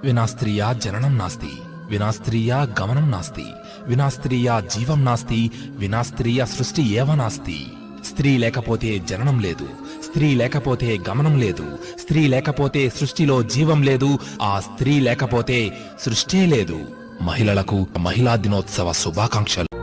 వినా స్త్రియా జననం నాస్తి, వినా స్త్రియా గమనం నాస్తి, వినా స్త్రియా జీవం నాస్తి, వినా స్త్రియా సృష్టి ఏవ నాస్తి. స్త్రీ లేకపోతే జననం లేదు, స్త్రీ లేకపోతే గమనం లేదు, స్త్రీ లేకపోతే సృష్టిలో జీవం లేదు, ఆ స్త్రీ లేకపోతే సృష్టే లేదు. మహిళలకు మహిళా దినోత్సవ శుభాకాంక్షలు.